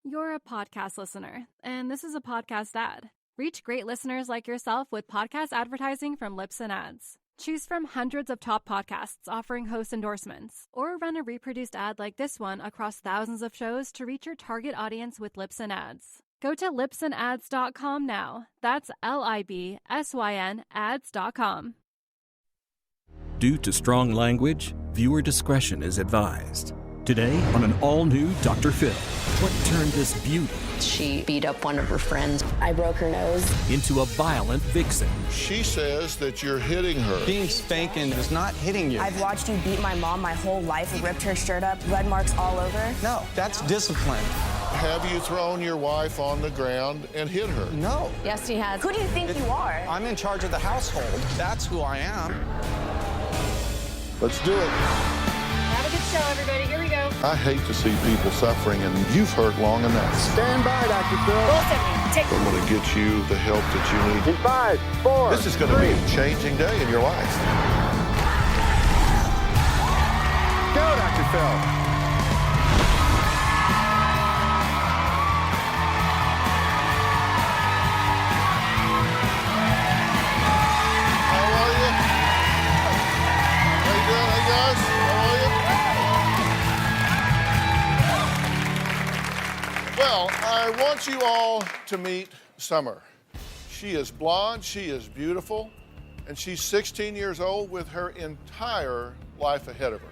You're a podcast listener, and this is a podcast ad. Reach great listeners like yourself with podcast advertising from Lips and Ads. Choose from hundreds of top podcasts offering host endorsements, or run a reproduced ad like this one across thousands of shows to reach your target audience with Lips and Ads. Go to lipsandads.com now. That's LIBSYN ads.com. Due to strong language, viewer discretion is advised. Today on an all-new Dr. Phil, what turned this beauty She beat up one of her friends. I broke her nose. into a violent vixen? She says that you're hitting her. Being spanking is not hitting you. I've watched you beat my mom my whole life, ripped her shirt up, red marks all over. No, that's discipline. Have you thrown your wife on the ground and hit her? No. Yes, he has. Who do you think you are? I'm in charge of the household. That's who I am. Let's do it. Have a good show, everybody. Here we go. I hate to see people suffering, and you've hurt long enough. Stand by, Dr. Phil. I'm going to get you the help that you need. In 5, 4, This is going to be a changing day in your life. go, Dr. Phil. How are you? How you doing? Hey, guys. How are you? Well, I want you all to meet Summer. She is blonde, she is beautiful, and she's 16 years old with her entire life ahead of her.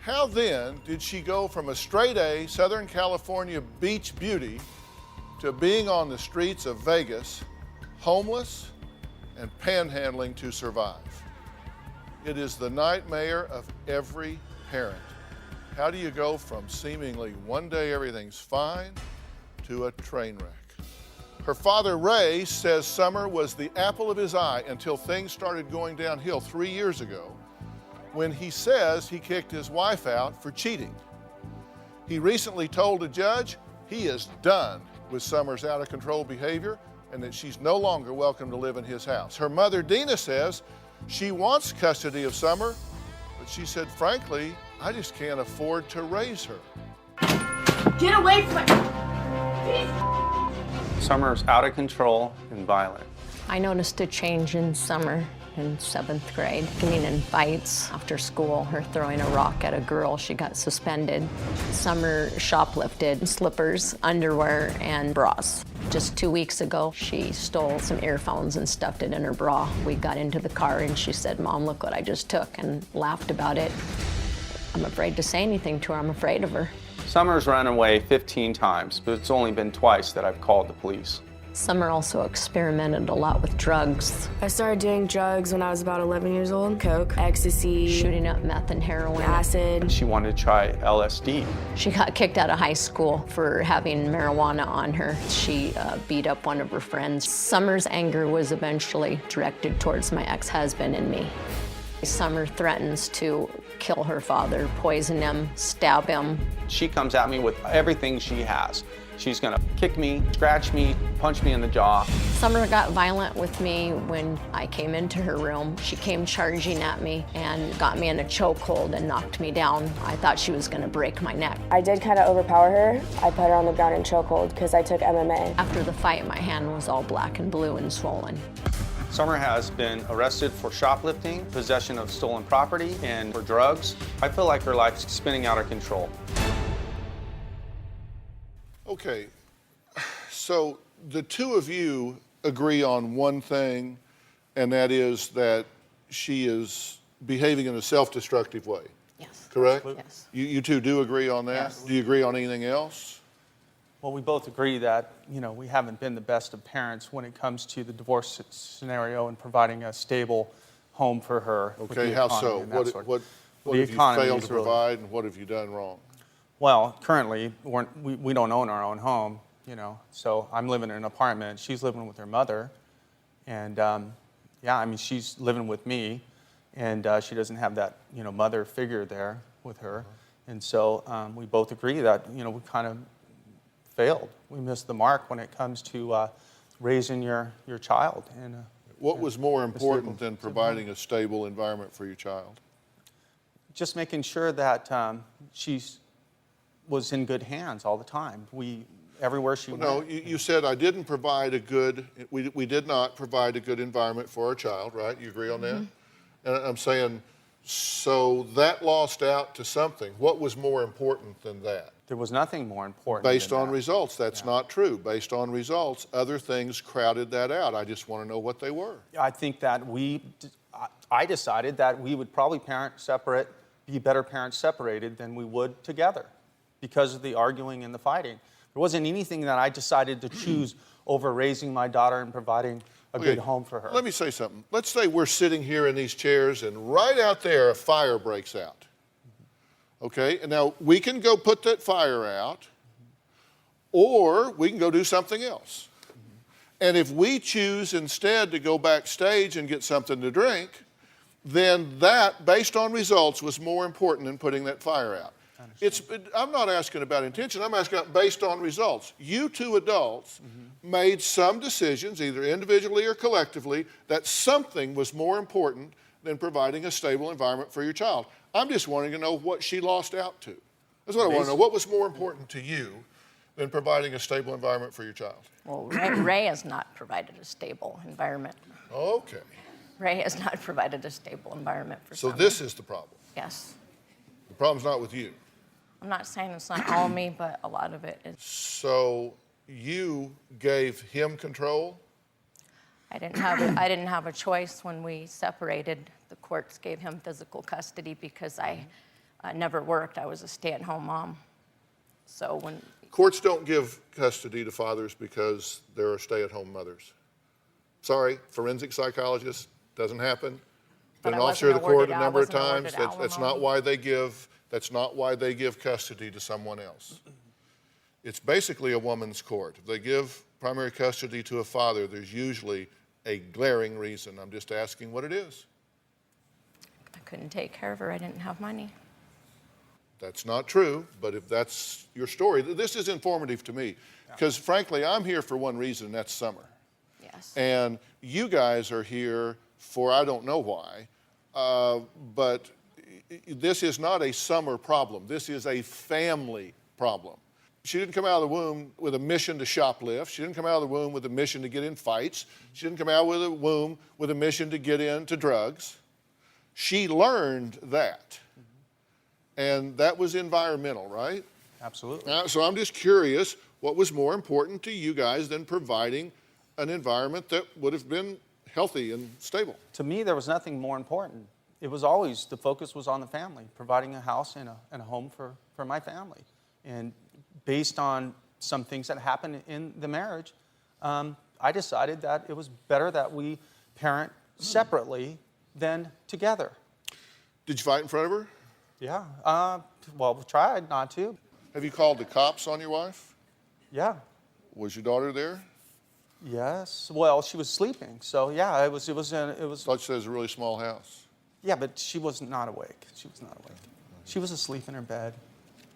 How then did she go from a straight-A Southern California beach beauty to being on the streets of Vegas, homeless and panhandling to survive? It is the nightmare of every parent. How do you go from seemingly one day everything's fine to a train wreck? Her father, Ray, says Summer was the apple of his eye until things started going downhill 3 years ago, when he says he kicked his wife out for cheating. He recently told a judge he is done with Summer's out-of-control behavior and that she's no longer welcome to live in his house. Her mother, Deena, says she wants custody of Summer, but she said, frankly, I just can't afford to raise her. Get away from me. Summer's out of control and violent. I noticed a change in Summer in 7th grade, getting in fights after school, her throwing a rock at a girl. She got suspended. Summer shoplifted slippers, underwear, and bras. Just 2 weeks ago, she stole some earphones and stuffed it in her bra. We got into the car and she said, "Mom, look what I just took," and laughed about it. I'm afraid to say anything to her. I'm afraid of her. Summer's run away 15 times, but it's only been twice that I've called the police. Summer also experimented a lot with drugs, I started doing drugs when I was about 11 years old. Coke, ecstasy, shooting up meth and heroin. acid. She wanted to try LSD. She got kicked out of high school for having marijuana on her. She beat up one of her friends. Summer's anger was eventually directed towards my ex-husband and me. Summer threatens to kill her father, poison him, stab him. She comes at me with everything she has. She's gonna kick me, scratch me, punch me in the jaw. Summer got violent with me when I came into her room. She came charging at me and got me in a chokehold and knocked me down. I thought she was gonna break my neck. I did kind of overpower her. I put her on the ground in chokehold because I took MMA. After the fight, my hand was all black and blue and swollen. Summer has been arrested for shoplifting, possession of stolen property, and for drugs. I feel like her life's spinning out of control. Okay, so the two of you agree on one thing, and that is that she is behaving in a self-destructive way. Yes. Correct? Yes. You two do agree on that? Yes. Do you agree on anything else? Well, we both agree that, we haven't been the best of parents when it comes to the divorce scenario and providing a stable home for her. with Okay, the how economy so? and that sort. What The have you economy failed is to really- provide, and what have you done wrong? Well, currently, we don't own our own home, so I'm living in an apartment. She's living with her mother. And, she's living with me, and she doesn't have that, mother figure there with her. And so we both agree that, we kind of failed. We missed the mark when it comes to raising your child. And What was more important than providing a stable environment for your child? just making sure that she's was in good hands all the time. Everywhere she went. No, you said I didn't provide a good, we did not provide a good environment for our child, right? You agree on that? And I'm saying, so that lost out to something. What was more important than that? There was nothing more important. Based than on that. results, that's not true. Based on results, other things crowded that out. I just want to know what they were. I think that I decided that we would probably be better parents separated than we would together because of the arguing and the fighting. There wasn't anything that I decided to choose over raising my daughter and providing a good home for her. Let me say something. Let's say we're sitting here in these chairs and right out there a fire breaks out. Okay, and now we can go put that fire out or we can go do something else. And if we choose instead to go backstage and get something to drink, then that, based on results, was more important than putting that fire out. I'm not asking about intention, I'm asking based on results. You two adults made some decisions, either individually or collectively, that something was more important than providing a stable environment for your child. I'm just wanting to know what she lost out to. That's what I want to know. What was more important to you than providing a stable environment for your child? Well, Ray has not provided a stable environment. Okay. Ray has not provided a stable environment for So Summer. this is the problem. Yes. The problem's not with you. I'm not saying it's not all me, but a lot of it is. So you gave him control? I didn't have a choice when we separated. The courts gave him physical custody because I never worked. I was a stay-at-home mom. So when Courts don't give custody to fathers because there are stay-at-home mothers. Sorry, forensic psychologist, doesn't happen. Been But an I officer of the wasn't court a awarded- I number of wasn't times. awarded That's not alimony. why they give. That's not why they give custody to someone else. It's basically a woman's court. If they give primary custody to a father, there's usually a glaring reason. I'm just asking what it is. I couldn't take care of her, I didn't have money. That's not true, but if that's your story, this is informative to me. Because frankly, I'm here for one reason, and that's Summer. Yes. And you guys are here for I don't know why, but this is not a Summer problem. This is a family problem. She didn't come out of the womb with a mission to shoplift. She didn't come out of the womb with a mission to get in fights. She didn't come out of the womb with a mission to get into drugs. She learned that. And that was environmental, right? Absolutely. So I'm just curious, what was more important to you guys than providing an environment that would have been healthy and stable? To me, there was nothing more important. It was always, the focus was on the family, providing a house and a home for my family. And based on some things that happened in the marriage, I decided that it was better that we parent separately than together. Did you fight in front of her? Yeah, well, we tried not to. Have you called the cops on your wife? Yeah. Was your daughter there? Yes. Well, she was sleeping, so yeah, it was. I thought you said it was a really small house. Yeah, but she was not awake. She was not awake. She was asleep in her bed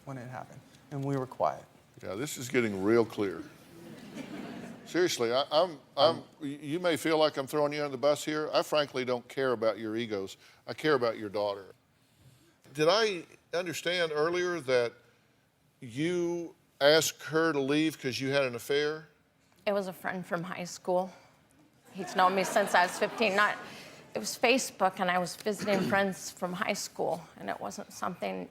when it happened, and we were quiet. Yeah, this is getting real clear. Seriously, you may feel like I'm throwing you under the bus here. I frankly don't care about your egos. I care about your daughter. Did I understand earlier that you asked her to leave because you had an affair? It was a friend from high school. He's known me since I was 15. It was Facebook, and I was visiting friends from high school, and it wasn't something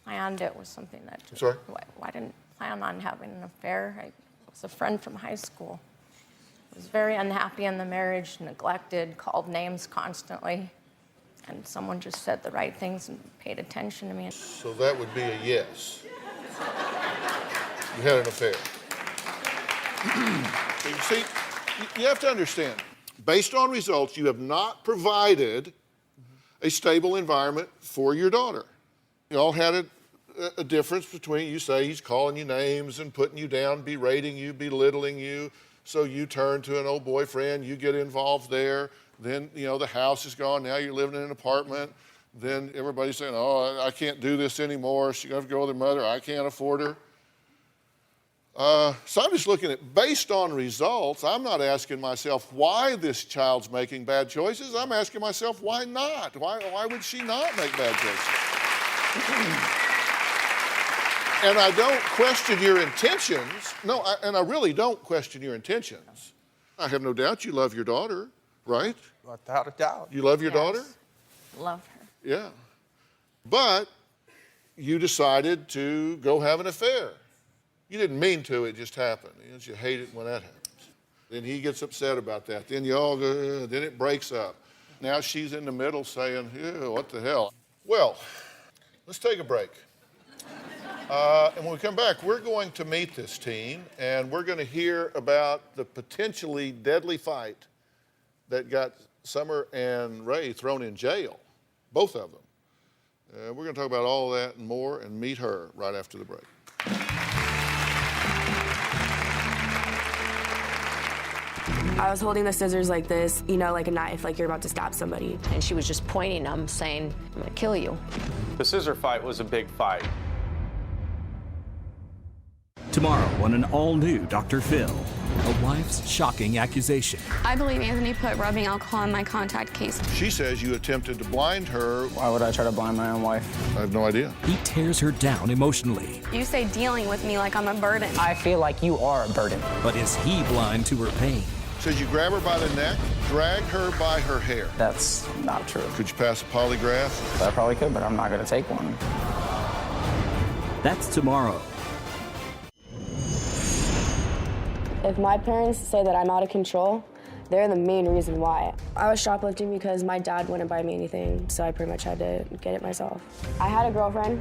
planned. It was something that just, Sorry? I didn't plan on having an affair. It was a friend from high school. I was very unhappy in the marriage, neglected, called names constantly, and someone just said the right things and paid attention to me. So that would be a yes. You had an affair. So you see, you have to understand, based on results, you have not provided a stable environment for your daughter. You all had a difference between, you say he's calling you names and putting you down, berating you, belittling you. So you turn to an old boyfriend, you get involved there. Then, the house is gone. Now you're living in an apartment. Then everybody's saying, oh, I can't do this anymore. She's going to go with her mother. I can't afford her. So I'm just looking at, based on results, I'm not asking myself why this child's making bad choices. I'm asking myself, why not? Why would she not make bad choices? And I don't question your intentions. No, and I really don't question your intentions. I have no doubt you love your daughter, right? Without a doubt. You love your Yes. daughter? Love her. Yeah. But you decided to go have an affair. You didn't mean to, it just happened. You hate it when that happens. Then he gets upset about that. Then you all go, then it breaks up. Now she's in the middle saying, yeah, what the hell? Well, let's take a break. And when we come back, we're going to meet this teen, and we're going to hear about the potentially deadly fight that got Summer and Ray thrown in jail, both of them. We're going to talk about all that and more and meet her right after the break. I was holding the scissors like this, you know, like a knife, like you're about to stab somebody. And she was just pointing them, saying, I'm gonna kill you. The scissor fight was a big fight. Tomorrow on an all-new Dr. Phil, a wife's shocking accusation. I believe Anthony put rubbing alcohol in my contact case. She says you attempted to blind her. Why would I try to blind my own wife? I have no idea. He tears her down emotionally. You say dealing with me like I'm a burden. I feel like you are a burden. But is he blind to her pain? Says you grab her by the neck, drag her by her hair. That's not true. Could you pass a polygraph? I probably could, but I'm not going to take one. That's tomorrow. If my parents say that I'm out of control, they're the main reason why. I was shoplifting because my dad wouldn't buy me anything, so I pretty much had to get it myself. I had a girlfriend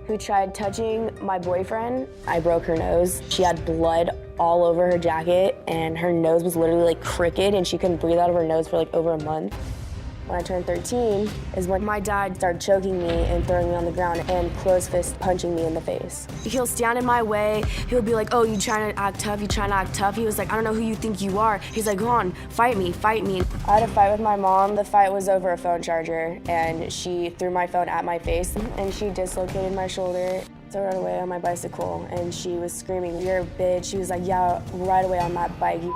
who tried touching my boyfriend. I broke her nose. She had blood all over her jacket, and her nose was literally like crooked, and she couldn't breathe out of her nose for like over a month. When I turned 13 is when my dad started choking me and throwing me on the ground and closed fist punching me in the face. He'll stand in my way. He'll be like, oh, you trying to act tough? You trying to act tough? He was like, I don't know who you think you are. He's like, go on, fight me, fight me. I had a fight with my mom. The fight was over a phone charger, and she threw my phone at my face, and she dislocated my shoulder. So I ran away on my bicycle, and she was screaming, you're a bitch. She was like, yeah, right away on that bike, you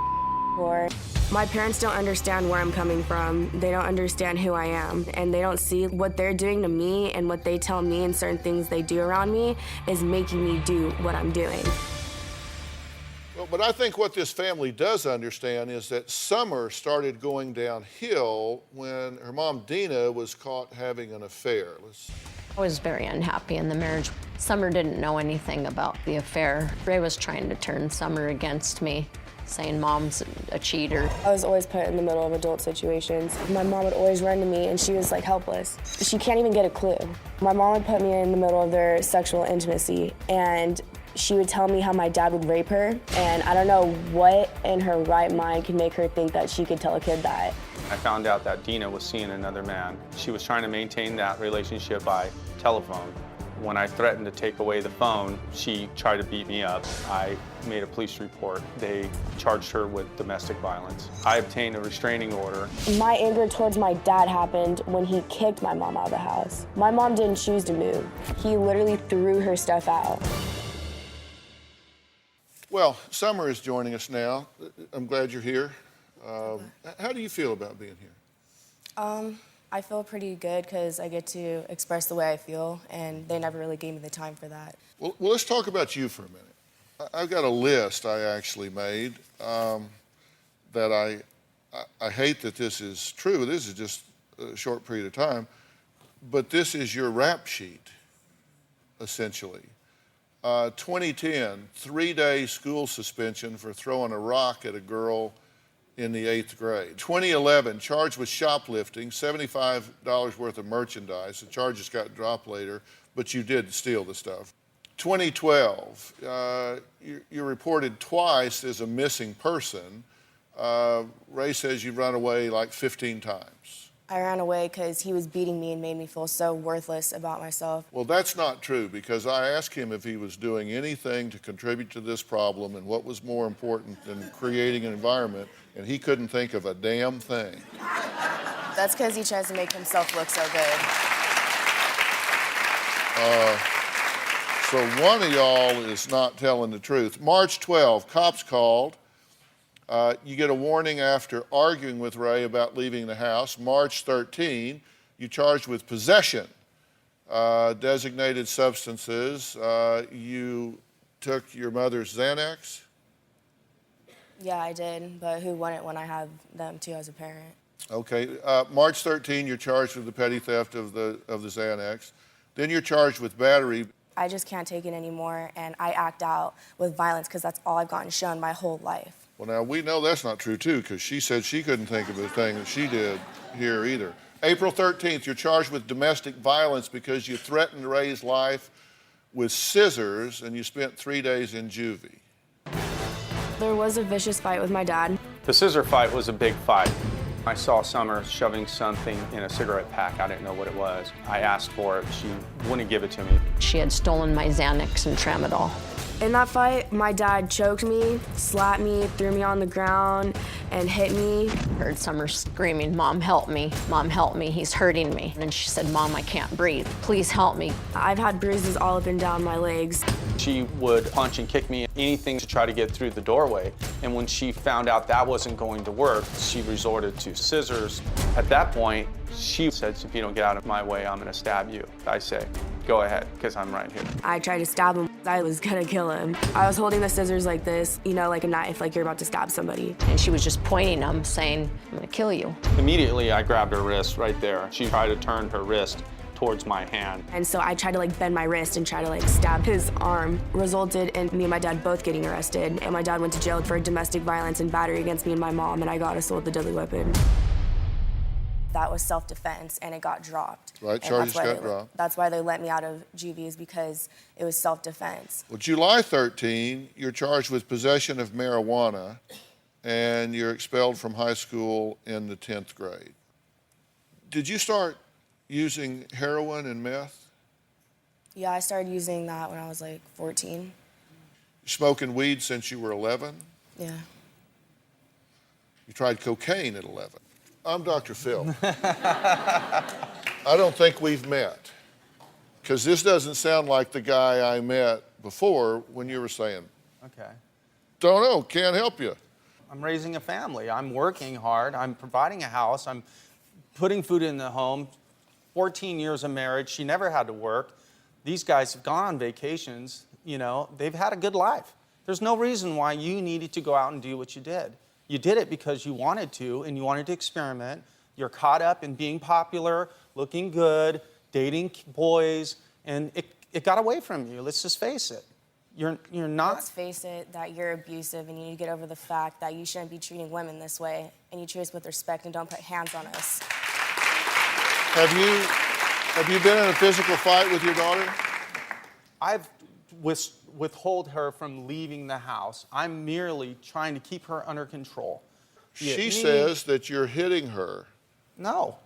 whore. My parents don't understand where I'm coming from. They don't understand who I am, and they don't see what they're doing to me and what they tell me and certain things they do around me is making me do what I'm doing. Well, but I think what this family does understand is that Summer started going downhill when her mom, Deena, was caught having an affair. I was very unhappy in the marriage. Summer didn't know anything about the affair. Ray was trying to turn Summer against me, saying Mom's a cheater. I was always put in the middle of adult situations. My mom would always run to me, and she was like helpless. She can't even get a clue. My mom would put me in the middle of their sexual intimacy, and she would tell me how my dad would rape her, and I don't know what in her right mind could make her think that she could tell a kid that. I found out that Deena was seeing another man. She was trying to maintain that relationship by telephone. When I threatened to take away the phone, she tried to beat me up. I made a police report. They charged her with domestic violence. I obtained a restraining order. My anger towards my dad happened when he kicked my mom out of the house. My mom didn't choose to move. He literally threw her stuff out. Well, Summer is joining us now. I'm glad you're here. How do you feel about being here? I feel pretty good because I get to express the way I feel, and they never really gave me the time for that. Well, let's talk about you for a minute. I've got a list I actually made that I hate that this is true. This is just a short period of time, but this is your rap sheet, essentially. 2010, 3-day school suspension for throwing a rock at a girl in the 8th grade. 2011, charged with shoplifting, $75 worth of merchandise. The charges got dropped later, but you did steal the stuff. 2012, you're reported twice as a missing person. Ray says you've run away like 15 times. I ran away because he was beating me and made me feel so worthless about myself. Well, that's not true, because I asked him if he was doing anything to contribute to this problem and what was more important than creating an environment, and he couldn't think of a damn thing. That's because he tries to make himself look so good. So one of y'all is not telling the truth. March 12, cops called. You get a warning after arguing with Ray about leaving the house. March 13, you charged with possession designated substances. You took your mother's Xanax? Yeah, I did, but who wouldn't when I have them too as a parent? Okay. March 13, you're charged with the petty theft of the Xanax. Then you're charged with battery. I just can't take it anymore, and I act out with violence because that's all I've gotten shown my whole life. Well, now, we know that's not true, too, because she said she couldn't think of a thing that she did here either. April 13th, you're charged with domestic violence because you threatened Ray's life with scissors, and you spent 3 days in juvie. There was a vicious fight with my dad. The scissor fight was a big fight. I saw Summer shoving something in a cigarette pack. I didn't know what it was. I asked for it. She wouldn't give it to me. She had stolen my Xanax and Tramadol. In that fight, my dad choked me, slapped me, threw me on the ground, and hit me. Heard Summer screaming, "Mom, help me. Mom, help me. He's hurting me." And she said, "Mom, I can't breathe. Please help me." I've had bruises all up and down my legs. She would punch and kick me, anything to try to get through the doorway. And when she found out that wasn't going to work, she resorted to scissors. At that point, she said, "If you don't get out of my way, I'm going to stab you." I say, "Go ahead, because I'm right here." I tried to stab him. I was gonna kill him. I was holding the scissors like this, you know, like a knife, like you're about to stab somebody. And she was just pointing them, saying, "I'm gonna kill you." Immediately, I grabbed her wrist right there. She tried to turn her wrist towards my hand. And so I tried to bend my wrist and try to stab his arm. Resulted in me and my dad both getting arrested. And my dad went to jail for domestic violence and battery against me and my mom, and I got assault with a deadly weapon. That was self-defense, and it got dropped. Right, charges got dropped. That's why they let me out of juvie, is because it was self-defense. Well, July 13, you're charged with possession of marijuana, and you're expelled from high school in the 10th grade. Did you start using heroin and meth? Yeah, I started using that when I was 14. Smoking weed since you were 11? Yeah. You tried cocaine at 11. I'm Dr. Phil. I don't think we've met, because this doesn't sound like the guy I met before when you were saying, Okay. "Don't know, can't help you." I'm raising a family. I'm working hard. I'm providing a house. I'm putting food in the home. 14 years of marriage. She never had to work. These guys have gone on vacations. You know, they've had a good life. There's no reason why you needed to go out and do what you did. You did it because you wanted to, and you wanted to experiment. You're caught up in being popular, looking good, dating boys, and it got away from you. Let's just face it. You're not. Let's face it, that you're abusive, and you need to get over the fact that you shouldn't be treating women this way, and you treat us with respect and don't put hands on us. Have you been in a physical fight with your daughter? I've withhold her from leaving the house. I'm merely trying to keep her under control. She says that you're hitting her. No.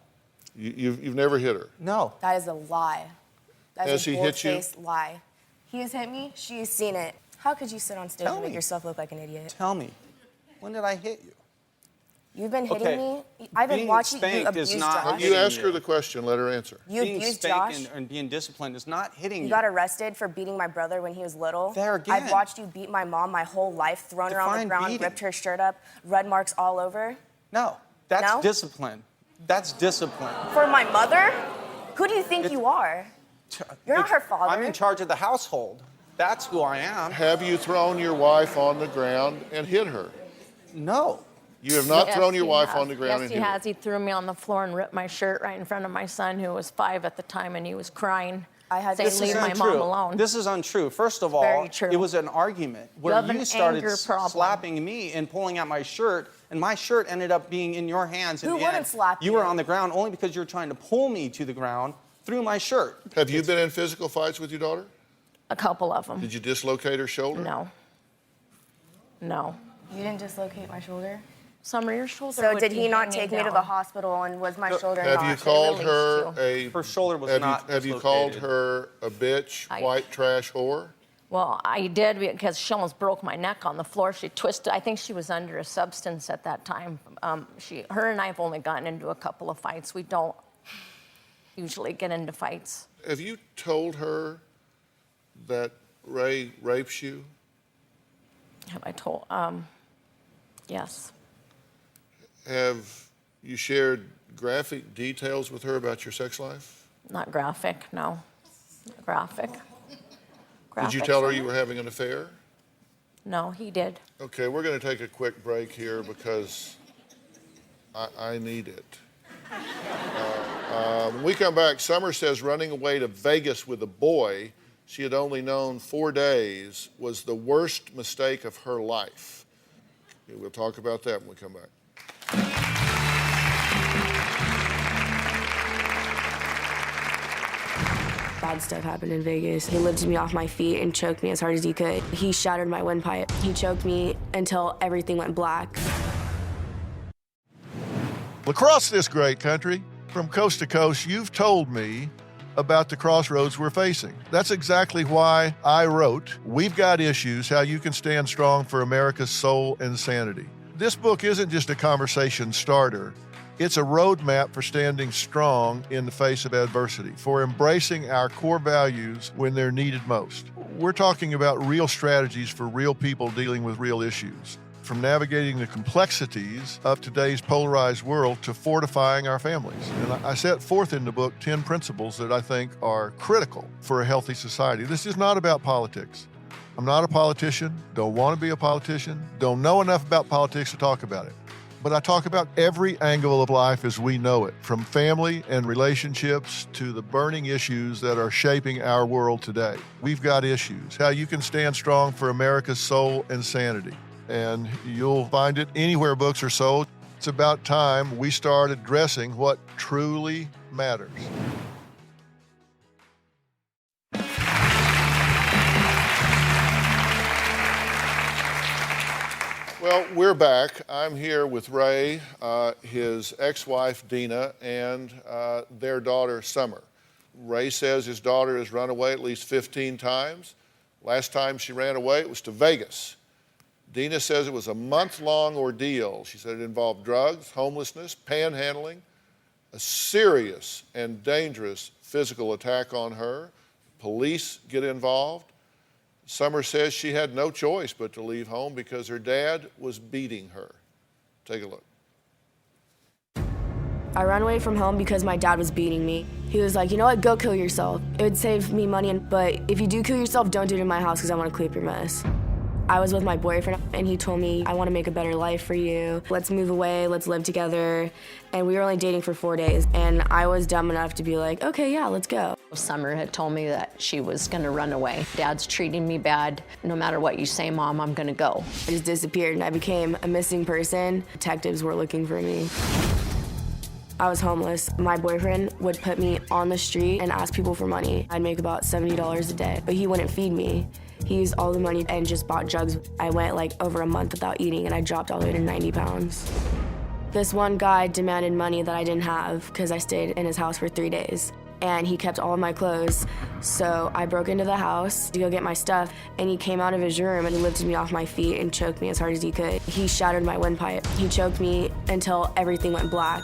You've never hit her? No. That is a lie. That Has is he a hit you? bold-faced lie. He has hit me. She has seen it. How could you sit on stage and make yourself look like an idiot? Tell me. When did I hit you? You've been hitting me. I've been watching you abuse Josh. You ask her the question, let her answer. You abused Josh. And being disciplined is not hitting you. You got arrested for beating my brother when he was little. There again. I've watched you beat my mom my whole life, thrown her on the ground, beating. ripped her shirt up, red marks all over. No, that's discipline. That's discipline. For my mother? Who do you think you are? You're not her father. I'm in charge of the household. That's who I am. Have you thrown your wife on the ground and hit her? No. You have not thrown your wife on the ground and hit her? Yes, he has. He threw me on the floor and ripped my shirt right in front of my son, who was 5 at the time, and he was crying. Saying, "Leave my mom alone." This is untrue. First of all, it was an argument where you started slapping me and pulling out my shirt, and my shirt ended up being in your hands. Who wouldn't slap you? You were on the ground only because you were trying to pull me to the ground through my shirt. Have you been in physical fights with your daughter? A couple of them. Did you dislocate her shoulder? No. No. You didn't dislocate my shoulder? Some of your shoulder. So did he not take me to the hospital, and was my shoulder Have not? you called her a... Her shoulder was not Have you called her a bitch, white trash whore? Well, I did, because she almost broke my neck on the floor. She twisted. I think she was under a substance at that time. Her and I have only gotten into a couple of fights. We don't usually get into fights. Have you told her that Ray rapes you? Have I told? Yes. Have you shared graphic details with her about your sex life? Not graphic, no. Graphic. Did you tell her you were having an affair? No, he did. Okay, we're going to take a quick break here because I need it. When we come back, Summer says running away to Vegas with a boy she had only known 4 days was the worst mistake of her life. Okay, we'll talk about that when we come back. Bad stuff happened in Vegas. He lifted me off my feet and choked me as hard as he could. He shattered my windpipe. He choked me until everything went black. Across this great country, from coast to coast, you've told me about the crossroads we're facing. That's exactly why I wrote We've Got Issues, How You Can Stand Strong for America's Soul and Sanity. This book isn't just a conversation starter. It's a roadmap for standing strong in the face of adversity, for embracing our core values when they're needed most. We're talking about real strategies for real people dealing with real issues, from navigating the complexities of today's polarized world to fortifying our families. And I set forth in the book 10 principles that I think are critical for a healthy society. This is not about politics. I'm not a politician, don't want to be a politician, don't know enough about politics to talk about it. But I talk about every angle of life as we know it, from family and relationships to the burning issues that are shaping our world today. We've got issues, how you can stand strong for America's soul and sanity. And you'll find it anywhere books are sold. It's about time we start addressing what truly matters. Well, we're back. I'm here with Ray, his ex-wife Deena, and their daughter Summer. Ray says his daughter has run away at least 15 times. Last time she ran away, it was to Vegas. Deena says it was a month-long ordeal. She said it involved drugs, homelessness, panhandling, a serious and dangerous physical attack on her. Police get involved. Summer says she had no choice but to leave home because her dad was beating her. Take a look. I ran away from home because my dad was beating me. He was like, you know what, go kill yourself. It would save me money, but if you do kill yourself, don't do it in my house because I want to clean up your mess. I was with my boyfriend, and he told me, I want to make a better life for you. Let's move away, let's live together. And we were only dating for 4 days, and I was dumb enough to be like, okay, yeah, let's go. Summer had told me that she was going to run away. Dad's treating me bad. No matter what you say, Mom, I'm going to go. I just disappeared, and I became a missing person. Detectives were looking for me. I was homeless. My boyfriend would put me on the street and ask people for money. I'd make about $70 a day, but he wouldn't feed me. He used all the money and just bought drugs. I went like over a month without eating, and I dropped all the way to 90 pounds. This one guy demanded money that I didn't have because I stayed in his house for 3 days. And he kept all of my clothes. So I broke into the house to go get my stuff, and he came out of his room and he lifted me off my feet and choked me as hard as he could. He shattered my windpipe. He choked me until everything went black.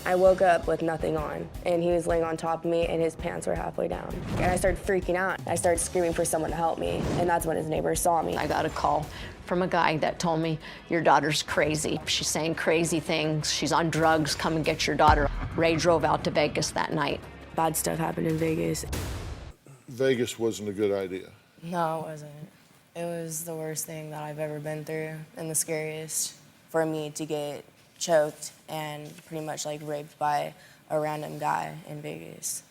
I woke up with nothing on, and he was laying on top of me, and his pants were halfway down. And I started freaking out. I started screaming for someone to help me, and that's when his neighbors saw me. I got a call from a guy that told me, your daughter's crazy. She's saying crazy things. She's on drugs. Come and get your daughter. Ray drove out to Vegas that night. Bad stuff happened in Vegas. Vegas wasn't a good idea. No, it wasn't. It was the worst thing that I've ever been through, and the scariest for me to get choked and pretty much like raped by a random guy in Vegas.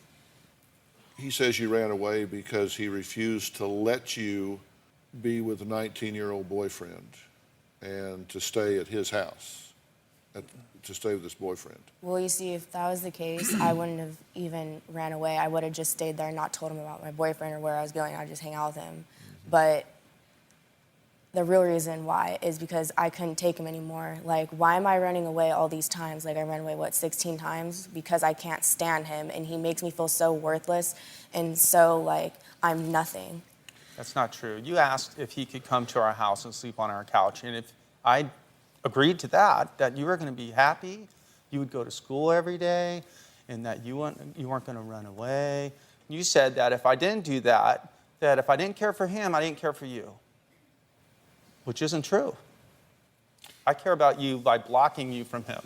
He says you ran away because he refused to let you be with a 19-year-old boyfriend and to stay at his house, to stay with this boyfriend. Well, you see, if that was the case, I wouldn't have even ran away. I would have just stayed there and not told him about my boyfriend or where I was going. I'd just hang out with him. But the real reason why is because I couldn't take him anymore. Like, why am I running away all these times? Like, I ran away, 16 times? Because I can't stand him, and he makes me feel so worthless and so, like, I'm nothing. That's not true. You asked if he could come to our house and sleep on our couch, and if I agreed to that you were going to be happy, you would go to school every day, and that you weren't going to run away. You said that if I didn't do that if I didn't care for him, I didn't care for you. Which isn't true. I care about you by blocking you from him.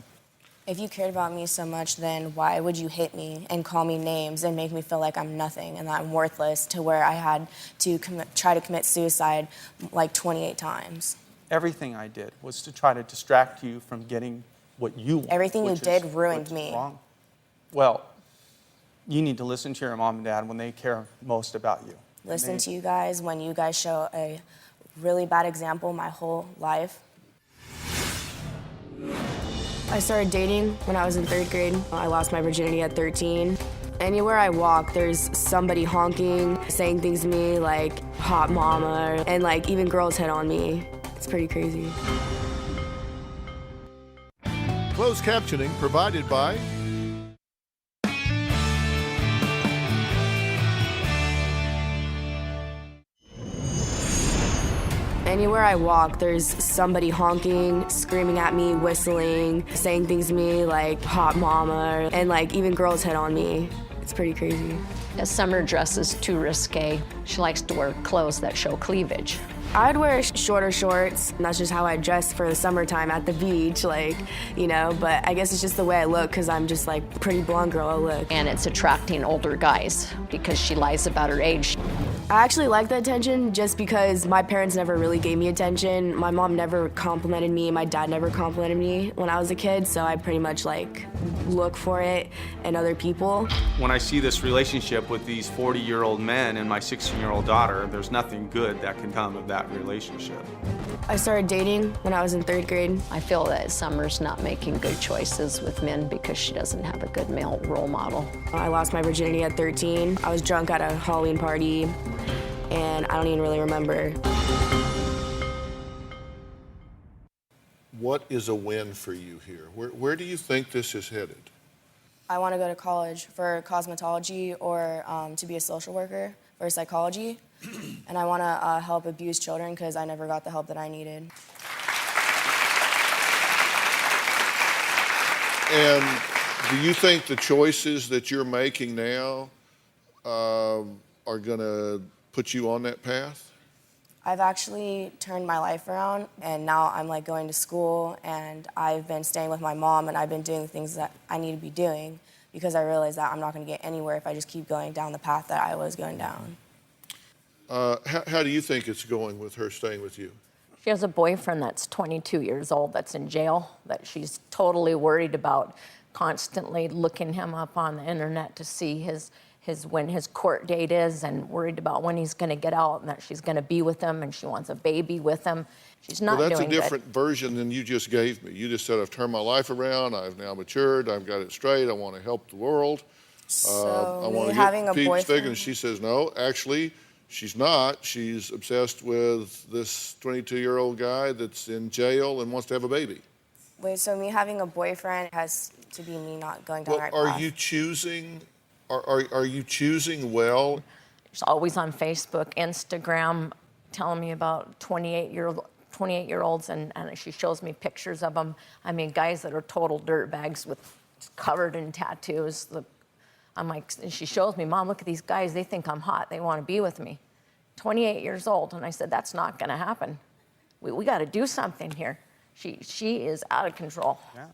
If you cared about me so much, then why would you hit me and call me names and make me feel like I'm nothing and that I'm worthless, to where I had to try to commit suicide like 28 times? Everything I did was to try to distract you from getting what you want. Everything you did ruined me. Wrong. Well, you need to listen to your mom and dad when they care most about you. Listen to you guys when you guys show a really bad example my whole life. I started dating when I was in 3rd grade. I lost my virginity at 13. Anywhere I walk, there's somebody honking, saying things to me like hot mama, and like even girls hit on me. It's pretty crazy. Closed captioning provided by Anywhere I walk, there's somebody honking, screaming at me, whistling, saying things to me like hot mama, and like even girls hit on me. It's pretty crazy. A summer dress is too risque. She likes to wear clothes that show cleavage. I'd wear shorter shorts, and that's just how I dress for the summertime at the beach, like, you know, but I guess it's just the way I look because I'm just like a pretty blonde girl I look. And it's attracting older guys because she lies about her age. I actually like the attention just because my parents never really gave me attention. My mom never complimented me, my dad never complimented me when I was a kid, so I pretty much like look for it in other people. When I see this relationship with these 40-year-old men and my 16-year-old daughter, there's nothing good that can come of that relationship. I started dating when I was in 3rd grade. I feel that Summer's not making good choices with men because she doesn't have a good male role model. I lost my virginity at 13. I was drunk at a Halloween party, and I don't even really remember. what is a win for you here? Where do you think this is headed? I want to go to college for cosmetology or to be a social worker for psychology. And I want to help abused children because I never got the help that I needed. And do you think the choices that you're making now are going to put you on that path? I've actually turned my life around, and now I'm like going to school, and I've been staying with my mom, and I've been doing the things that I need to be doing because I realize that I'm not going to get anywhere if I just keep going down the path that I was going down. How do you think it's going with her staying with you? She has a boyfriend that's 22 years old that's in jail, that she's totally worried about, constantly looking him up on the internet to see when his court date is, and worried about when he's going to get out and that she's going to be with him and she wants a baby with him. She's not doing good. Well, that's a different version than you just gave me. You just said, I've turned my life around, I've now matured, I've got it straight, I want to help the world. So I want to having get a Pete's figure. And boyfriend. she says, no, actually, she's not. She's obsessed with this 22-year-old guy that's in jail and wants to have a baby. Wait, so me having a boyfriend has to be me not going down the right Are path? you choosing? Are you choosing well? She's always on Facebook, Instagram, telling me about 28-year-olds, and she shows me pictures of them. I mean, guys that are total dirtbags with covered in tattoos. I'm like, and she shows me, Mom, look at these guys. They think I'm hot. They want to be with me. 28 years old. And I said, that's not going to happen. We got to do something here. She is out of control. Yeah.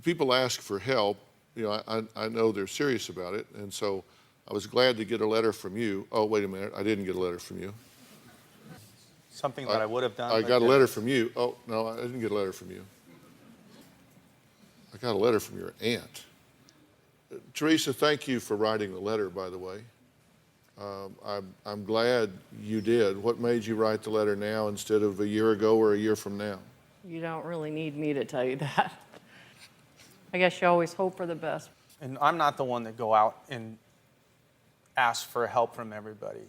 People ask for help. You know, I know they're serious about it. And so I was glad to get a letter from you. Oh, wait a minute. I didn't get a letter from you. Something that I would have done. I got a letter from you. Oh, no, I didn't get a letter from you. I got a letter from your aunt. Teresa, thank you for writing the letter, by the way. I'm glad you did. What made you write the letter now instead of a year ago or a year from now? You don't really need me to tell you that. I guess you always hope for the best. And I'm not the one that go out and ask for help from everybody,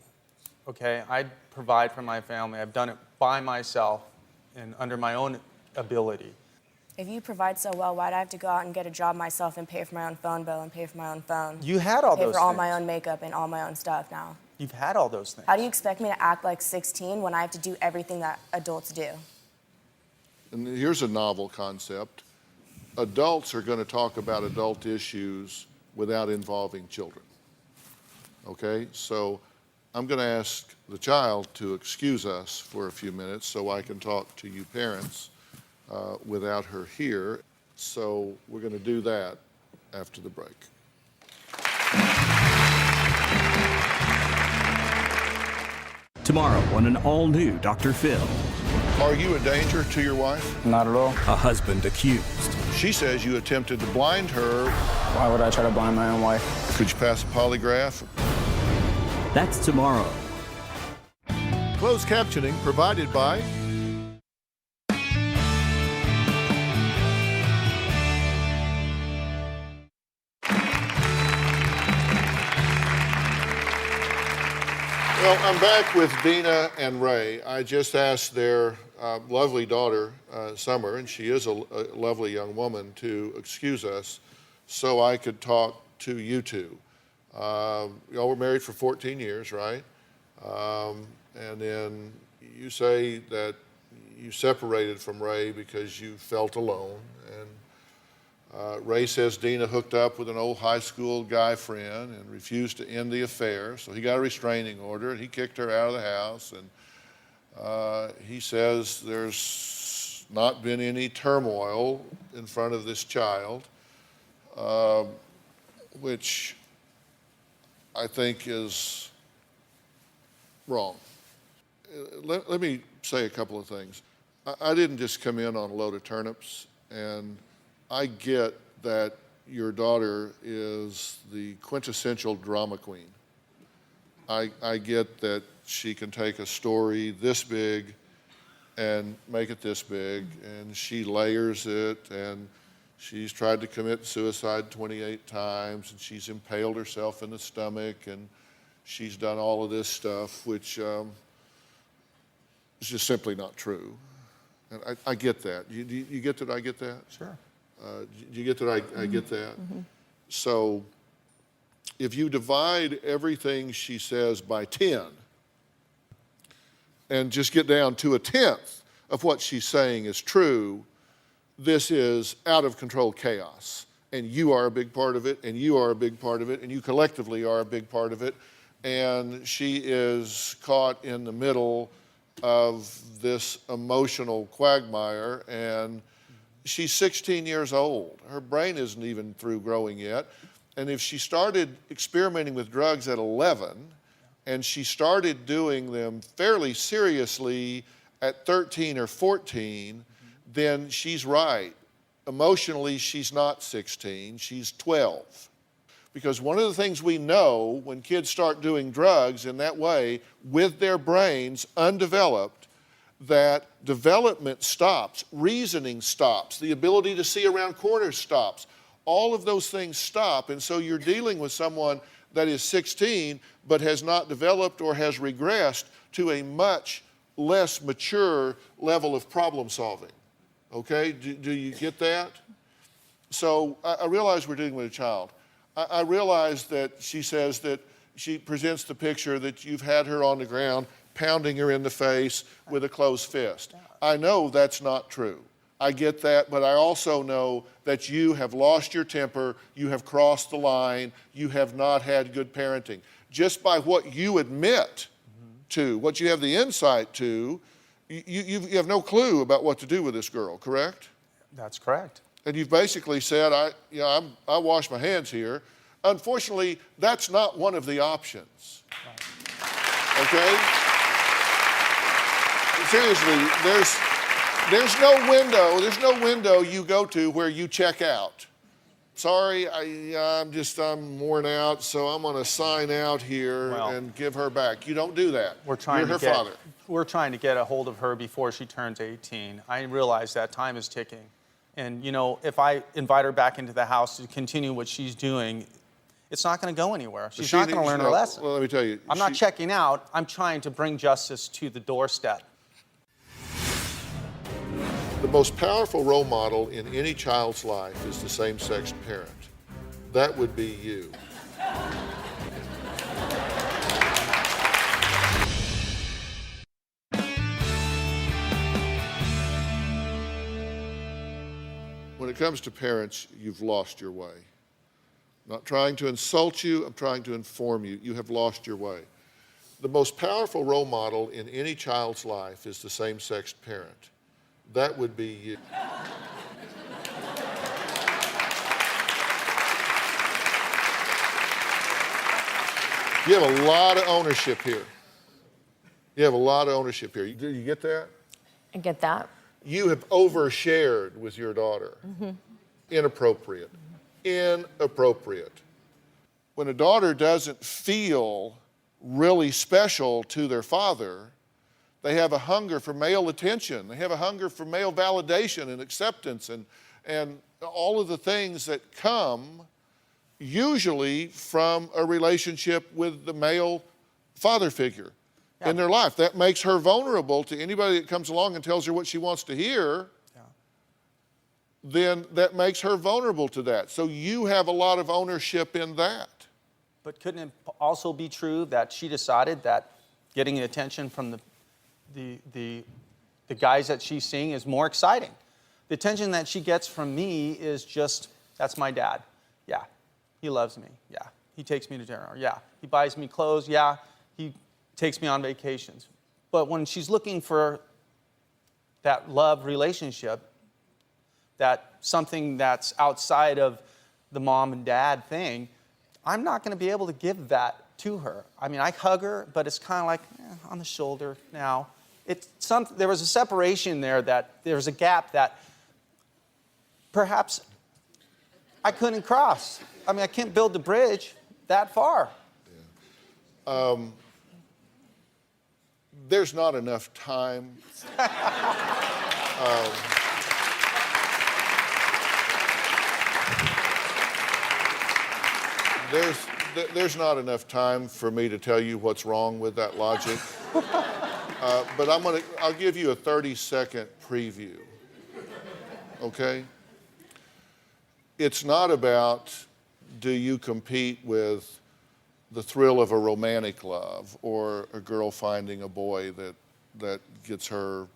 okay? I provide for my family. I've done it by myself and under my own ability. If you provide so well, why'd I have to go out and get a job myself and pay for my own phone bill and pay for my own phone? You had all those things. Pay for all things. my own makeup and all my own stuff now. You've had all those things. How do you expect me to act like 16 when I have to do everything that adults do? And here's a novel concept. Adults are going to talk about adult issues without involving children. Okay? So I'm going to ask the child to excuse us for a few minutes so I can talk to you parents without her here. So we're going to do that after the break. Tomorrow on an all-new Dr. Phil. Are you a danger to your wife? Not at all. A husband accused. She says you attempted to blind her. Why would I try to blind my own wife? Could you pass a polygraph? That's tomorrow. Closed captioning provided by Well, I'm back with Deena and Ray. I just asked their lovely daughter, Summer, and she is a lovely young woman, to excuse us so I could talk to you two. Y'all were married for 14 years, right? And then you say that you separated from Ray because you felt alone. And Ray says Deena hooked up with an old high school guy friend and refused to end the affair. So he got a restraining order and he kicked her out of the house. And he says there's not been any turmoil in front of this child, which I think is wrong. Let me say a couple of things. I didn't just come in on a load of turnips, and I get that your daughter is the quintessential drama queen. I get that she can take a story this big and make it this big, and she layers it, and she's tried to commit suicide 28 times, and she's impaled herself in the stomach, and she's done all of this stuff, which is just simply not true. And I get that. You get that I get that? Sure. Do you get that I get that? Mm-hmm. So if you divide everything she says by 10 and just get down to a tenth of what she's saying is true, this is out of control chaos. And you are a big part of it, and you are a big part of it, and you collectively are a big part of it. And she is caught in the middle of this emotional quagmire, and she's 16 years old. Her brain isn't even through growing yet. And if she started experimenting with drugs at 11, and she started doing them fairly seriously at 13 or 14, then she's right. Emotionally, she's not 16, she's 12. Because one of the things we know when kids start doing drugs in that way with their brains undeveloped, that development stops, reasoning stops, the ability to see around corners stops. All of those things stop, and so you're dealing with someone that is 16 but has not developed or has regressed to a much less mature level of problem solving. Okay, do you get that? So I realize we're dealing with a child. I realize that she says that she presents the picture that you've had her on the ground pounding her in the face with a closed fist. I know that's not true. I get that, but I also know that you have lost your temper, you have crossed the line, you have not had good parenting. Just by what you admit to, what you have the insight to, you have no clue about what to do with this girl, correct? That's correct. And you've basically said, I wash my hands here. Unfortunately, that's not one of the options. Okay? Seriously, there's no window you go to where you check out. Sorry, I'm worn out, so I'm going to sign out here and give her back. You don't do that. You're her father. We're trying to get a hold of her before she turns 18. I realize that time is ticking. And, if I invite her back into the house to continue what she's doing, it's not going to go anywhere. She's not going to learn her lesson. Well, let me tell you. I'm not checking out. I'm trying to bring justice to the doorstep. The most powerful role model in any child's life is the same-sex parent. That would be you. When it comes to parents, you've lost your way. I'm not trying to insult you, I'm trying to inform you. You have lost your way. The most powerful role model in any child's life is the same-sex parent. That would be you. You have a lot of ownership here. You have a lot of ownership here. Do you get that? I get that. You have overshared with your daughter. Inappropriate. Inappropriate. When a daughter doesn't feel really special to their father, they have a hunger for male attention. They have a hunger for male validation and acceptance and all of the things that come usually from a relationship with the male father figure in their life. That makes her vulnerable to anybody that comes along and tells her what she wants to hear. Then that makes her vulnerable to that. So you have a lot of ownership in that. But couldn't it also be true that she decided that getting attention from the guys that she's seeing is more exciting? The attention that she gets from me is just, that's my dad. Yeah, he loves me. Yeah, he takes me to dinner. Yeah, he buys me clothes. Yeah, he takes me on vacations. But when she's looking for that love relationship, that something that's outside of the mom and dad thing, I'm not going to be able to give that to her. I mean, I hug her, but it's kind of like on the shoulder now. There was a separation there, that there was a gap that perhaps I couldn't cross. I mean, I can't build the bridge that far. There's not enough time. There's not enough time for me to tell you what's wrong with that logic. But I'll give you a 30-second preview. Okay? It's not about, do you compete with the thrill of a romantic love or a girl finding a boy that gets her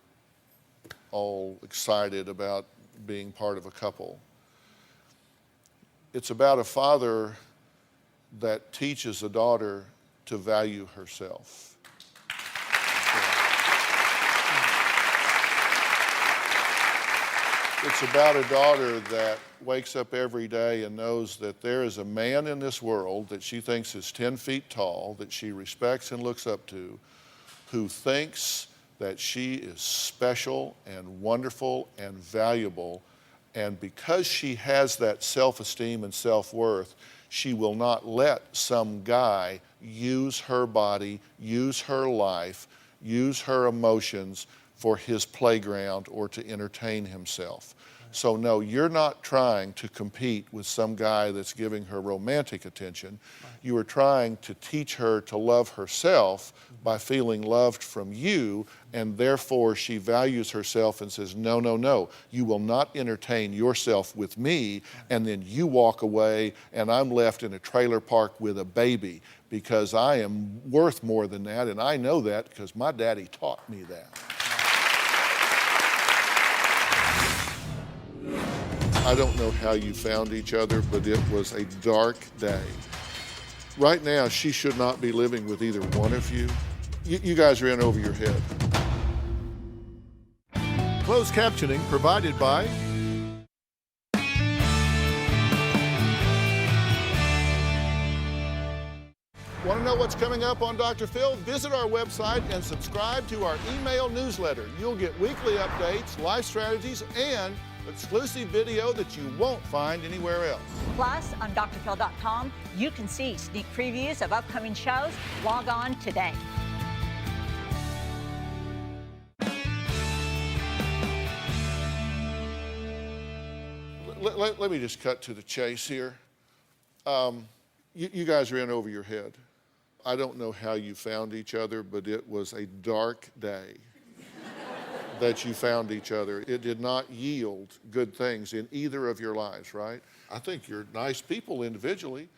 all excited about being part of a couple. It's about a father that teaches a daughter to value herself. It's about a daughter that wakes up every day and knows that there is a man in this world that she thinks is 10 feet tall, that she respects and looks up to, who thinks that she is special and wonderful and valuable. And because she has that self-esteem and self-worth, she will not let some guy use her body, use her life, use her emotions for his playground or to entertain himself. So no, you're not trying to compete with some guy that's giving her romantic attention. You are trying to teach her to love herself by feeling loved from you, and therefore she values herself and says, no, no, no, you will not entertain yourself with me, and then you walk away and I'm left in a trailer park with a baby because I am worth more than that, and I know that because my daddy taught me that. I don't know how you found each other, but it was a dark day. Right now, she should not be living with either one of you. You guys are in over your head. Closed captioning provided by Want to know what's coming up on Dr. Phil? Visit our website and subscribe to our email newsletter. You'll get weekly updates, life strategies, and exclusive video that you won't find anywhere else. Plus, on drphil.com, you can see sneak previews of upcoming shows. Log on today. Let me just cut to the chase here. You guys are in over your head. I don't know how you found each other, but it was a dark day that you found each other. It did not yield good things in either of your lives, right? I think you're nice people individually,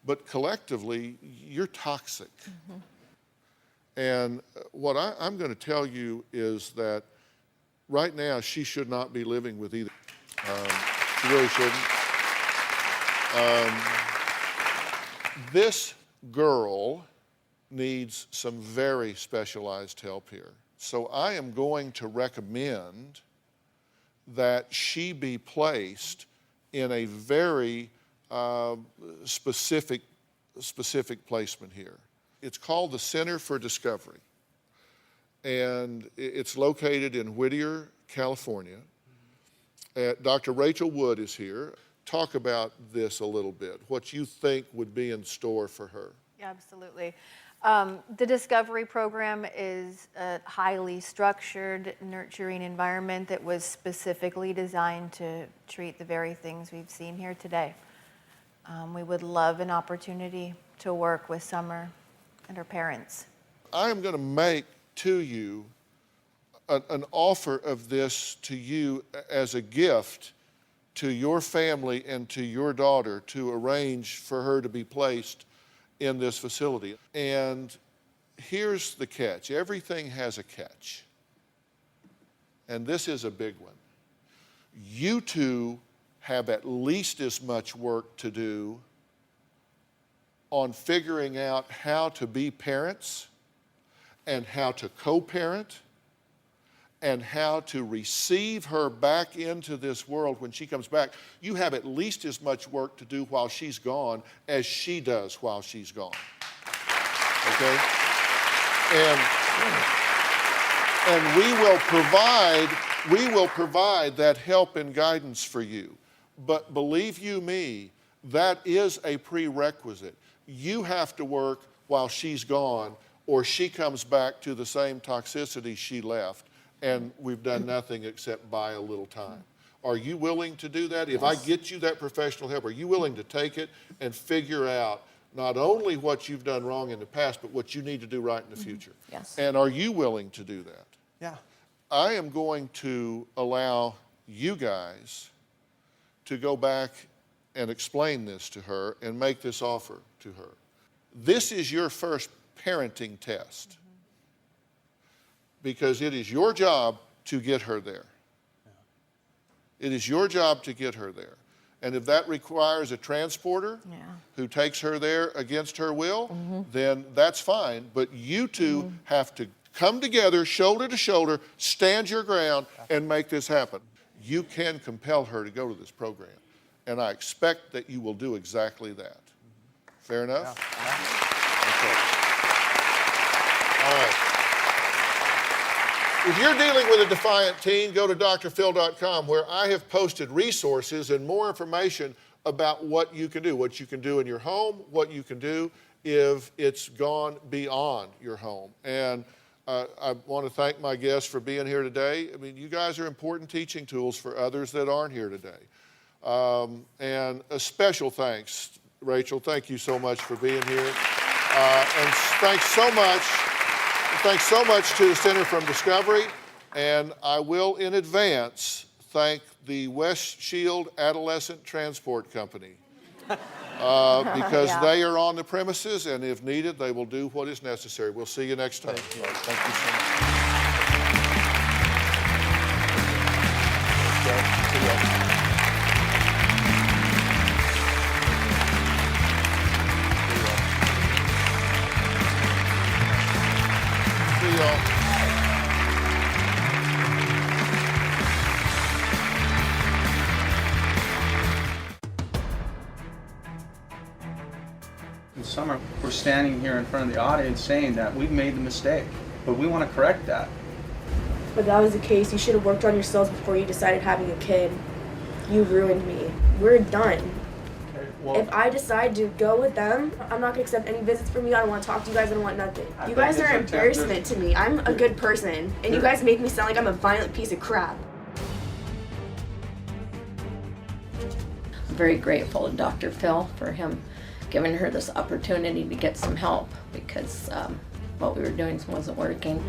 but collectively, you're toxic. Mm-hmm. And what I'm going to tell you is that right now, she should not be living with either. She really shouldn't. This girl needs some very specialized help here. So I am going to recommend that she be placed in a very specific placement here. It's called the Center for Discovery. And it's located in Whittier, California. Dr. Rachel Wood is here. Talk about this a little bit, what you think would be in store for her. Absolutely. The Discovery Program is a highly structured, nurturing environment that was specifically designed to treat the very things we've seen here today. We would love an opportunity to work with Summer and her parents. I am going to make to you an offer of this to you as a gift to your family and to your daughter to arrange for her to be placed in this facility. And here's the catch. Everything has a catch. And this is a big one. You two have at least as much work to do on figuring out how to be parents and how to co-parent and how to receive her back into this world when she comes back. You have at least as much work to do while she's gone as she does while she's gone. Okay? And we will provide that help and guidance for you. But believe you me, that is a prerequisite. You have to work while she's gone, or she comes back to the same toxicity she left, and we've done nothing except buy a little time. Are you willing to do that? If I get you that professional help, are you willing to take it and figure out not only what you've done wrong in the past, but what you need to do right in the future? Yes. And are you willing to do that? Yeah. I am going to allow you guys to go back and explain this to her and make this offer to her. This is your first parenting test, because it is your job to get her there. It is your job to get her there. And if that requires a transporter who takes her there against her will, then that's fine. But you two have to come together, shoulder to shoulder, stand your ground, and make this happen. You can compel her to go to this program. And I expect that you will do exactly that. Fair enough? Okay. All right. If you're dealing with a defiant teen, go to drphil.com, where I have posted resources and more information about what you can do in your home, what you can do if it's gone beyond your home. And I want to thank my guests for being here today. I mean, you guys are important teaching tools for others that aren't here today. And a special thanks, Rachel. Thank you so much for being here. And thanks so much to the Center for Discovery. And I will, in advance, thank the West Shield Adolescent Transport Company. Because they are on the premises, and if needed, they will do what is necessary. We'll see you next time. Thank you so much. See y'all. In summer, we're standing here in front of the audience saying that we've made the mistake, but we want to correct that. But that was the case. You should have worked on yourselves before you decided having a kid. You ruined me. We're done. Okay, well, if I decide to go with them, I'm not going to accept any visits from you. I don't want to talk to you guys. I don't want nothing. You guys are an embarrassment to me. I'm a good person, and you guys make me sound like I'm a violent piece of crap. I'm very grateful to Dr. Phil for him giving her this opportunity to get some help, because what we were doing wasn't working.